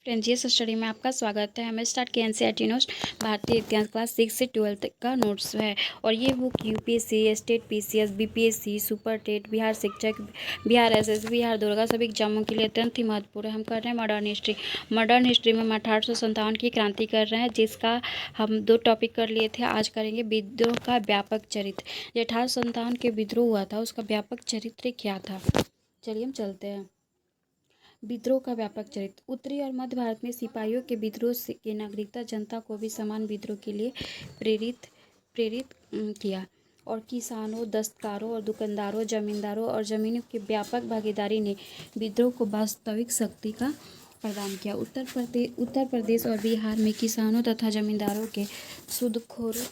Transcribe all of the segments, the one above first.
Friends, ये study में आपका स्वागत है। हमें स्टार्ट किया एनसीईआरटी नोट्स भारतीय इतिहास क्लास 6 से 12 तक का नोट्स है। और ये book UPSC, state PCS, BPSC, super TET, Bihar शिक्षक, बिहार एसएस, बिहार दुर्गा सभी एग्जामों के लिए अत्यंत ही महत्वपूर्ण है। हम कर रहे हैं मॉडर्न हिस्ट्री। मॉडर्न हिस्ट्री में हम 1857 की क्रांति कर रहे हैं, जिसका हम 2 टॉपिक कर लिए थे। आज करेंगे विद्रोह का व्यापक चरित्र। जो 1857 के विद्रोह हुआ था, उसका व्यापक चरित्र क्या था। चलिए हम चलते हैं। विद्रोह का व्यापक चरित्र। उत्तरी और मध्य भारत में सिपाहियों के विद्रोह के नागरिकता जनता को भी समान विद्रोह के लिए प्रेरित किया। और किसानों, दस्तकारों और दुकानदारों, जमींदारों और जमीनों की व्यापक भागीदारी ने विद्रोह को वास्तविक शक्ति का प्रदान किया। उत्तर प्रदेश और बिहार में किसानों तथा जमींदारों के सूदखोरों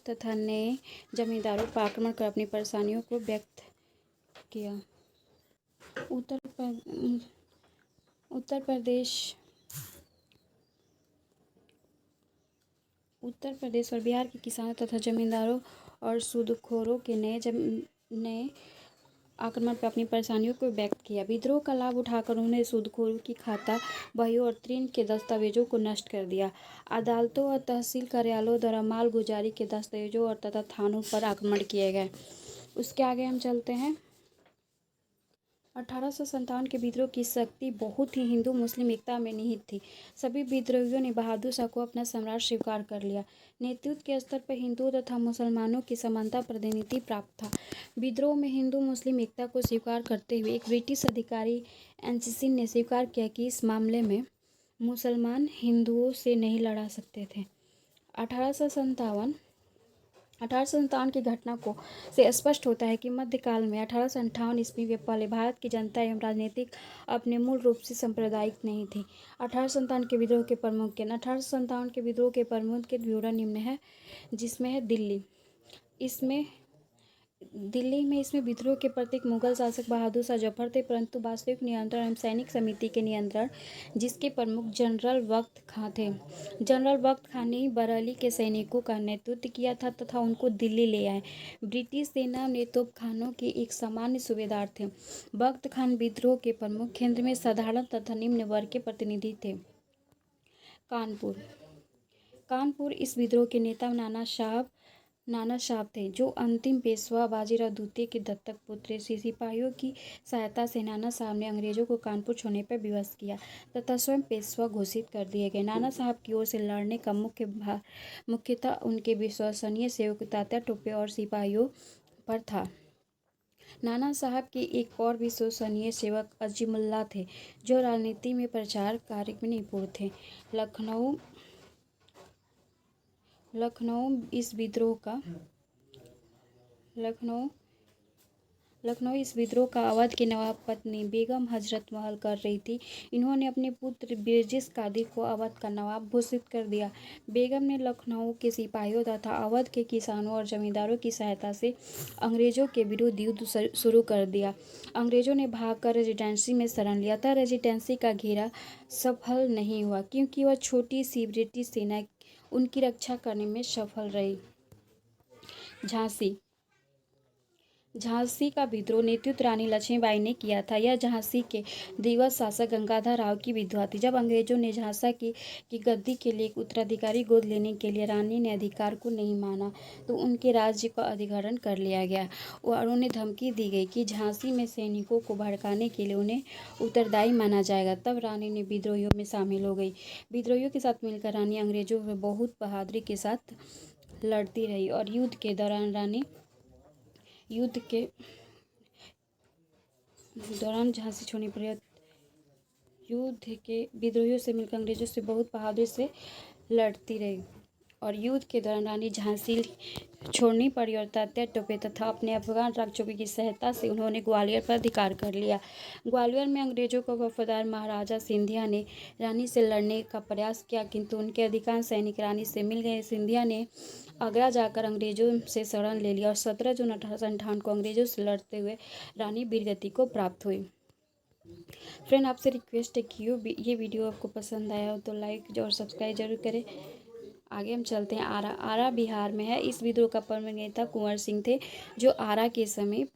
तथा नए जमींदारों पर आक्रमण कर अपनी परेशानियों को व्यक्त किया। उत्तर प्रदेश और बिहार के किसानों तथा जमींदारों और सूदखोरों के नए आक्रमण पर अपनी परेशानियों को व्यक्त किया। विद्रोह का लाभ उठाकर उन्होंने सूदखोरों की खाता बहियों और ऋण के दस्तावेजों को नष्ट कर दिया। अदालतों और तहसील कार्यालयों द्वारा माल गुजारी के दस्तावेजों और तथा थानों पर आक्रमण किए गए। उसके आगे हम चलते हैं। 1857 के विद्रोह की शक्ति बहुत ही हिंदू मुस्लिम एकता में निहित थी। सभी विद्रोहियों ने बहादुर शाह को अपना सम्राट स्वीकार कर लिया। नेतृत्व के स्तर पर हिंदुओं तथा मुसलमानों की समानता प्रतिनिधि प्राप्त था। विद्रोह में हिंदू मुस्लिम एकता को स्वीकार करते हुए एक ब्रिटिश अधिकारी एनसीसी ने स्वीकार किया कि इस मामले में मुसलमान हिंदुओं से नहीं लड़ा सकते थे। 1857 की घटना को से स्पष्ट होता है कि मध्यकाल में 1858 ईस्वी में पहले भारत की जनता एवं राजनीतिक अपने मूल रूप से सांप्रदायिक नहीं थी। 1857 के विद्रोह के प्रमुख केंद्र। 1857 के विद्रोह के प्रमुख के विवरण निम्न है, जिसमें है दिल्ली में इसमें विद्रोह के प्रतीक मुगल शासक बहादुर शाह जफर थे, परंतु वास्तविक नियंत्रण एवं सैनिक समिति के नियंत्रण, जिसके प्रमुख जनरल वक्त खां थे। जनरल वक्त खां ने बरेली के सैनिकों का नेतृत्व किया था तथा उनको दिल्ली ले आए। ब्रिटिश सेना में तोपखानों के एक सामान्य सूबेदार थे। वक्त खान विद्रोह के प्रमुख केंद्र में साधारण तथा निम्न वर्ग के प्रतिनिधि थे। कानपुर इस विद्रोह के नेता नाना साहब थे, जो अंतिम पेशवा बाजीराव द्वितीय के दत्तक पुत्र। सिपाहियों की सहायता से नाना साहब ने अंग्रेजों को कानपुर छोड़ने पर विवश किया तथा स्वयं पेशवा घोषित कर दिए गए। नाना साहब की ओर से लड़ने का मुख्यतः उनके विश्वसनीय सेवक तात्या टोपे और सिपाहियों पर था। नाना साहब के एक और विश्वसनीय सेवक अजीमुल्ला थे, जो राजनीति में प्रचार कार्य में निपुण थे। लखनऊ इस विद्रोह का अवध की नवाब पत्नी बेगम हजरत महल कर रही थी। इन्होंने अपने पुत्र बिरजिस कादिर को अवध का नवाब घोषित कर दिया। बेगम ने लखनऊ के सिपाहियों तथा अवध के किसानों और जमींदारों की सहायता से अंग्रेजों के विरुद्ध युद्ध शुरू कर दिया। अंग्रेजों ने भागकर रेजिडेंसी में शरण लिया था। रेजिडेंसी का घेरा सफल नहीं हुआ, क्योंकि वह छोटी सी ब्रिटिश सेना उनकी रक्षा करने में सफल रही। झांसी का विद्रोह नेतृत्व रानी लक्ष्मीबाई ने किया था। यह झांसी के दिवस शासक गंगाधर राव की विधवा थी। जब अंग्रेजों ने झांसा की गद्दी के लिए एक उत्तराधिकारी गोद लेने के लिए रानी ने अधिकार को नहीं माना, तो उनके राज्य का अधिग्रहण कर लिया गया और उन्हें धमकी दी गई कि झांसी में सैनिकों को भड़काने के लिए उन्हें उत्तरदायी माना जाएगा। तब रानी ने विद्रोहियों में शामिल हो गई। विद्रोहियों के साथ मिलकर रानी अंग्रेजों में बहुत बहादुरी के साथ लड़ती रही और युद्ध के दौरान झांसी छोड़ने पर युद्ध के विद्रोहियों से मिलकर अंग्रेजों से बहुत बहादुरी से लड़ती रही और युद्ध के दौरान रानी झांसी छोड़नी पड़ी और तात्या टोपे तथा अपने अफगान रक्षकों की सहायता से उन्होंने ग्वालियर पर अधिकार कर लिया। ग्वालियर में अंग्रेजों का वफादार महाराजा सिंधिया ने रानी से लड़ने का प्रयास किया, किंतु उनके अधिकांश सैनिक रानी से मिल गए। सिंधिया ने आगरा जाकर अंग्रेजों से शरण ले लिया और 17 जून 1858 को अंग्रेजों से लड़ते हुए रानी वीरगति को प्राप्त हुई। फ्रेंड, आपसे रिक्वेस्ट है कि ये वीडियो आपको पसंद आया हो तो लाइक और सब्सक्राइब जरूर करें। आगे हम चलते हैं। आरा बिहार में है। इस विद्रोह का प्रमुख नेता कुंवर सिंह थे, जो आरा के समीप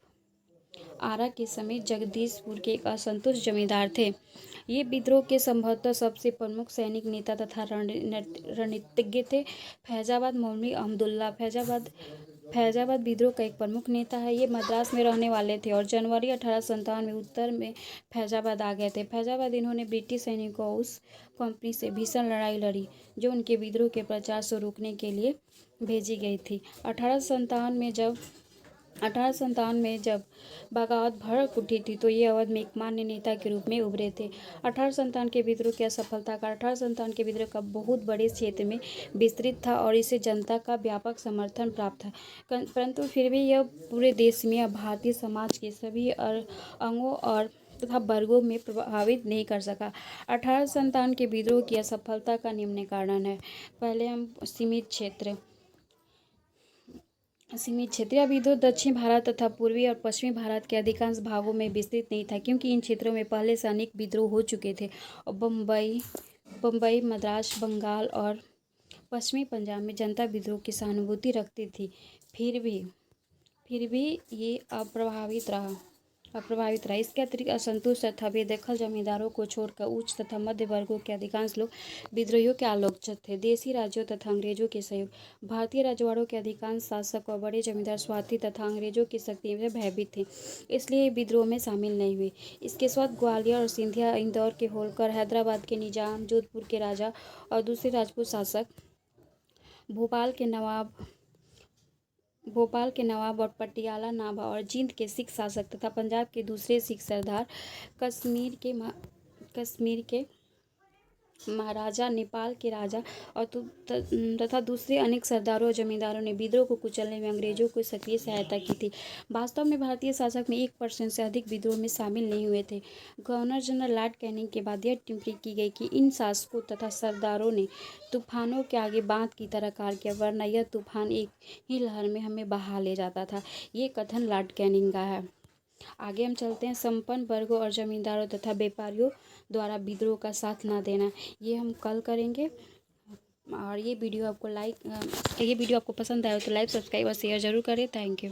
आरा के समेत जगदीशपुर के एक असंतुष्ट जमींदार थे। ये विद्रोह के संभवतः सबसे प्रमुख सैनिक नेता तथा रणनीतिज्ञ थे। फैजाबाद मौलवी अहमदुल्ला फैजाबाद विद्रोह का एक प्रमुख नेता है। ये मद्रास में रहने वाले थे और जनवरी 1857 में उत्तर में फैजाबाद आ गए थे। फैजाबाद इन्होंने ब्रिटिश सैनिकों उस कंपनी से भीषण लड़ाई लड़ी जो उनके विद्रोह के प्रचार से रोकने के लिए भेजी गई थी। 1857 में जब बगावत भड़क उठी थी तो ये अवध में एक मान्य नेता के रूप में उभरे थे। 1857 के विद्रोह की असफलता का 1857 के विद्रोह का बहुत बड़े क्षेत्र में विस्तृत था और इसे जनता का व्यापक समर्थन प्राप्त था, परंतु फिर भी यह पूरे देश में भारतीय समाज के सभी अंगों और तथा वर्गों में प्रभावित नहीं कर सका। 1857 के विद्रोह की असफलता का निम्न कारण है। पहले हम सीमित क्षेत्रीय विद्रोह दक्षिण भारत तथा पूर्वी और पश्चिमी भारत के अधिकांश भागों में विस्तृत नहीं था, क्योंकि इन क्षेत्रों में पहले से अनेक विद्रोह हो चुके थे और बम्बई, मद्रास, बंगाल और पश्चिमी पंजाब में जनता विद्रोह की सहानुभूति रखती थी। फिर भी ये अप्रभावित रहा। इसके अतिरिक्त असंतुष्ट तथा बेदखल जमींदारों को छोड़कर उच्च तथा मध्य वर्गों के अधिकांश लोग विद्रोहियों के आलोचक थे। देशी राज्यों तथा अंग्रेजों के सहयोग भारतीय राजवाड़ों के अधिकांश शासक और बड़े जमींदार स्वार्थी तथा अंग्रेजों की शक्ति से भयभीत थे, इसलिए विद्रोह में शामिल नहीं हुए। इसके साथ ग्वालियर और सिंधिया, इंदौर के होलकर, हैदराबाद के निजाम, जोधपुर के राजा और दूसरे राजपूत शासक, भोपाल के नवाब और पटियाला नाभा और जींद के सिख शासक तथा पंजाब के दूसरे सिख सरदार, कश्मीर के महाराजा, नेपाल के राजा और तथा दूसरे अनेक सरदारों और जमींदारों ने विद्रोह को कुचलने में अंग्रेजों को सक्रिय सहायता की थी। वास्तव में भारतीय शासक में 1% से अधिक विद्रोह में शामिल नहीं हुए थे। गवर्नर जनरल लॉर्ड कैनिंग के बाद यह टिप्पणी की गई कि इन शासकों तथा सरदारों ने तूफानों के आगे बांध की तरह कार्य किया, वरना यह तूफान एक ही लहर में हमें बहा ले जाता था। ये कथन लॉर्ड कैनिंग का है। आगे हम चलते हैं। संपन्न वर्गों और जमींदारों तथा व्यापारियों द्वारा विद्रोह का साथ न देना, ये हम कल करेंगे। और ये वीडियो आपको पसंद आया हो तो लाइक, सब्सक्राइब और शेयर ज़रूर करें। Thank you.